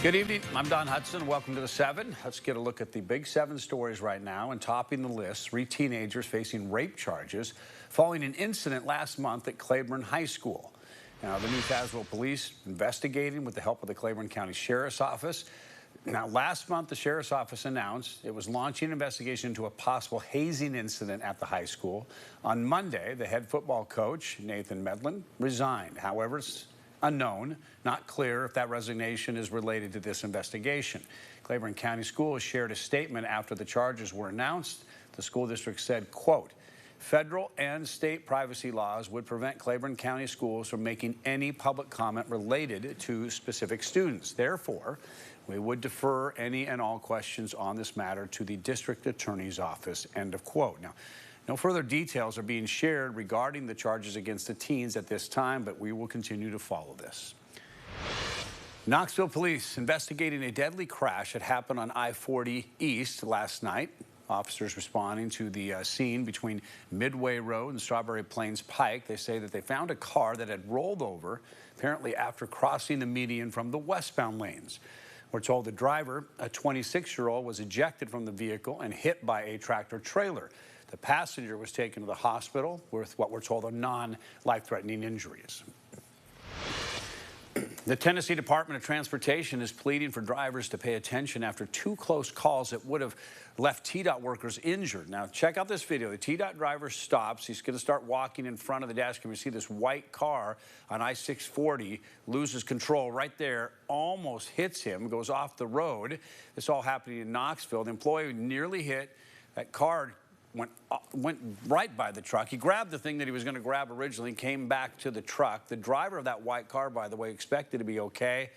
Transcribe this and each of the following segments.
Good evening. I'm Don Hudson. Welcome to the 7. Let's get a look at the big 7 stories right now. And topping the list, 3 teenagers facing rape charges following an incident last month at Claiborne High School. Now, the New Tazewell Police investigating with the help of the Claiborne County Sheriff's Office. Now, last month, the Sheriff's Office announced it was launching an investigation into a possible hazing incident at the high school. On Monday, the head football coach, Nathan Medlin, resigned. However, it's unknown, not clear if that resignation is related to this investigation. Claiborne County Schools shared a statement after the charges were announced. The school district said, quote, "Federal and state privacy laws would prevent Claiborne County Schools from making any public comment related to specific students. Therefore, we would defer any and all questions on this matter to the district attorney's office," end of quote. Now, no further details are being shared regarding the charges against the teens at this time, but we will continue to follow this. Knoxville police investigating a deadly crash that happened on I-40 East last night. Officers responding to the scene between Midway Road and Strawberry Plains Pike. They say that they found a car that had rolled over, apparently after crossing the median from the westbound lanes. We're told the driver, a 26-year-old, was ejected from the vehicle and hit by a tractor trailer. The passenger was taken to the hospital with what we're told are non-life-threatening injuries. The Tennessee Department of Transportation is pleading for drivers to pay attention after 2 close calls that would have left TDOT workers injured. Now, check out this video. The TDOT driver stops. He's going to start walking in front of the dash cam. You see this white car on I-640, loses control right there, almost hits him, goes off the road. This all happening in Knoxville. The employee nearly hit. That car went right by the truck. He grabbed the thing that he was going to grab originally and came back to the truck. The driver of that white car, by the way, expected to be okay,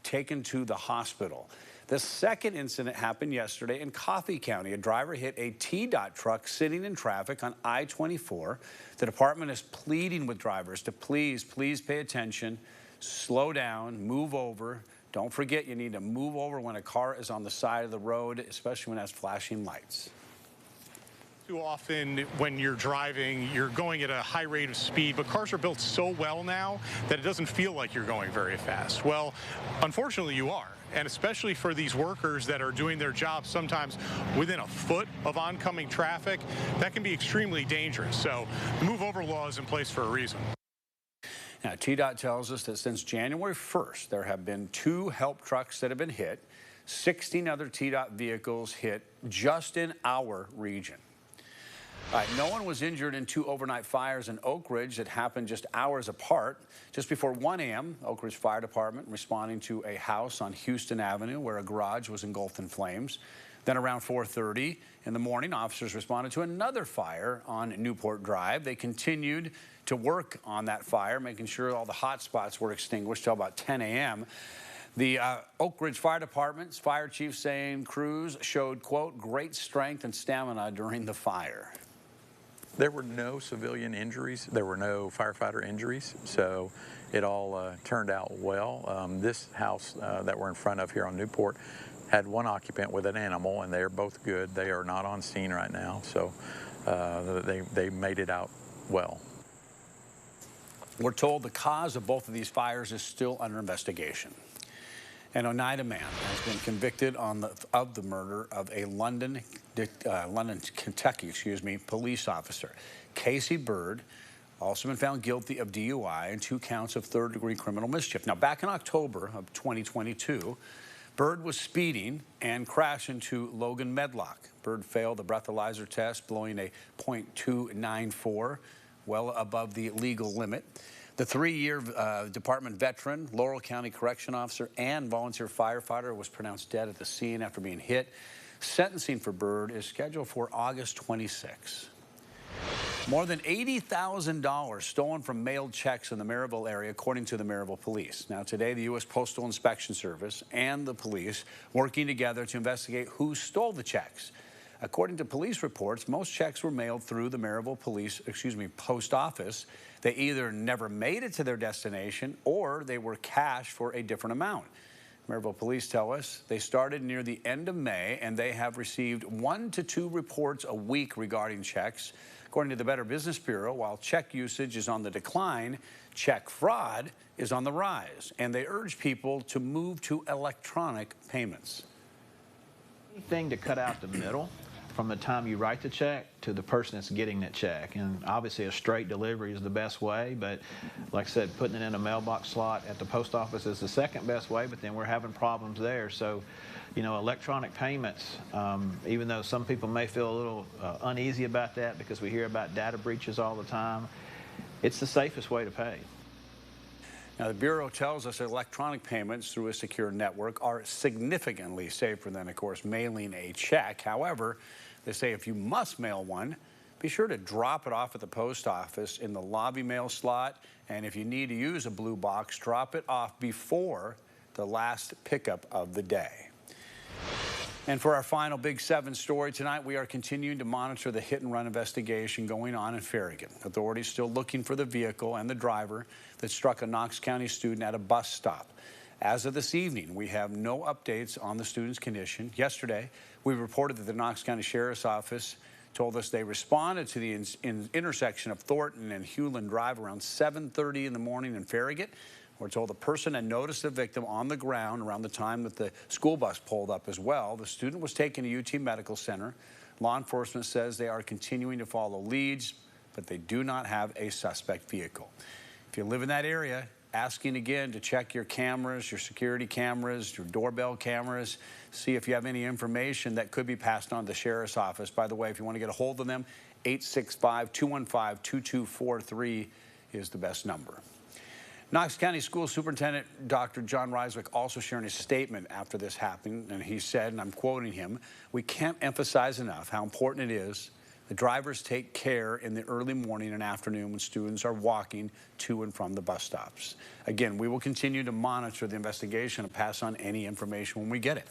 taken to the hospital. The second incident happened yesterday in Coffee County. A driver hit a TDOT truck sitting in traffic on I-24. The department is pleading with drivers to please pay attention, slow down, move over. Don't forget you need to move over when a car is on the side of the road, especially when it has flashing lights. Too often when you're driving, you're going at a high rate of speed, but cars are built so well now that it doesn't feel like you're going very fast. Well, unfortunately you are. And especially for these workers that are doing their job sometimes within a foot of oncoming traffic, that can be extremely dangerous. So the move over law is in place for a reason. Now, TDOT tells us that since January 1st, there have been 2 help trucks that have been hit, 16 other TDOT vehicles hit just in our region. All right, no one was injured in 2 overnight fires in Oak Ridge that happened just hours apart. Just before 1 a.m., Oak Ridge Fire Department responding to a house on Houston Avenue where a garage was engulfed in flames. Then around 4:30 in the morning, officers responded to another fire on Newport Drive. They continued to work on that fire, making sure all the hot spots were extinguished till about 10 a.m. The Oak Ridge Fire Department's fire chief saying crews showed, quote, great strength and stamina during the fire. There were no civilian injuries. There were no firefighter injuries, so it all turned out well. This house that we're in front of here on Newport had 1 occupant with an animal, and they're both good. They are not on scene right now, so they made it out well. We're told the cause of both of these fires is still under investigation. An Oneida man has been convicted of the murder of a London, Kentucky, police officer. Casey Bird also been found guilty of DUI and 2 counts of 3rd-degree criminal mischief. Now, back in October of 2022, Bird was speeding and crashed into Logan Medlock. Bird failed the breathalyzer test, blowing a .294, well above the legal limit. The 3-year department veteran, Laurel County correction officer, and volunteer firefighter was pronounced dead at the scene after being hit. Sentencing for Bird is scheduled for August 26. More than $80,000 stolen from mailed checks in the Maryville area, according to the Maryville police. Now, today, the U.S. Postal Inspection Service and the police working together to investigate who stole the checks. According to police reports, most checks were mailed through the Maryville post office. They either never made it to their destination or they were cashed for a different amount. Maryville police tell us they started near the end of May and they have received 1 to 2 reports a week regarding checks. According to the Better Business Bureau, while check usage is on the decline, check fraud is on the rise, and they urge people to move to electronic payments. Anything to cut out the middle from the time you write the check to the person that's getting that check. And obviously a straight delivery is the best way, but like I said, putting it in a mailbox slot at the post office is the second best way, but then we're having problems there. So, you know, electronic payments, even though some people may feel a little uneasy about that because we hear about data breaches all the time, it's the safest way to pay. Now, the Bureau tells us electronic payments through a secure network are significantly safer than, of course, mailing a check. However, they say if you must mail one, be sure to drop it off at the post office in the lobby mail slot. And if you need to use a blue box, drop it off before the last pickup of the day. And for our final Big 7 story tonight, we are continuing to monitor the hit-and-run investigation going on in Farragut. Authorities still looking for the vehicle and the driver that struck a Knox County student at a bus stop. As of this evening, we have no updates on the student's condition. Yesterday, we reported that the Knox County Sheriff's Office told us they responded to the intersection of Thornton and Hewlin Drive around 7:30 in the morning in Farragut. We're told the person had noticed the victim on the ground around the time that the school bus pulled up as well. The student was taken to UT Medical Center. Law enforcement says they are continuing to follow leads, but they do not have a suspect vehicle. If you live in that area, asking again to check your cameras, your security cameras, your doorbell cameras, see if you have any information that could be passed on to the Sheriff's Office. By the way, if you want to get a hold of them, 865-215-2243 is the best number. Knox County School Superintendent Dr. John Ryswick also sharing a statement after this happened, and he said, and I'm quoting him, "We can't emphasize enough how important it is that drivers take care in the early morning and afternoon when students are walking to and from the bus stops." Again, we will continue to monitor the investigation and pass on any information when we get it.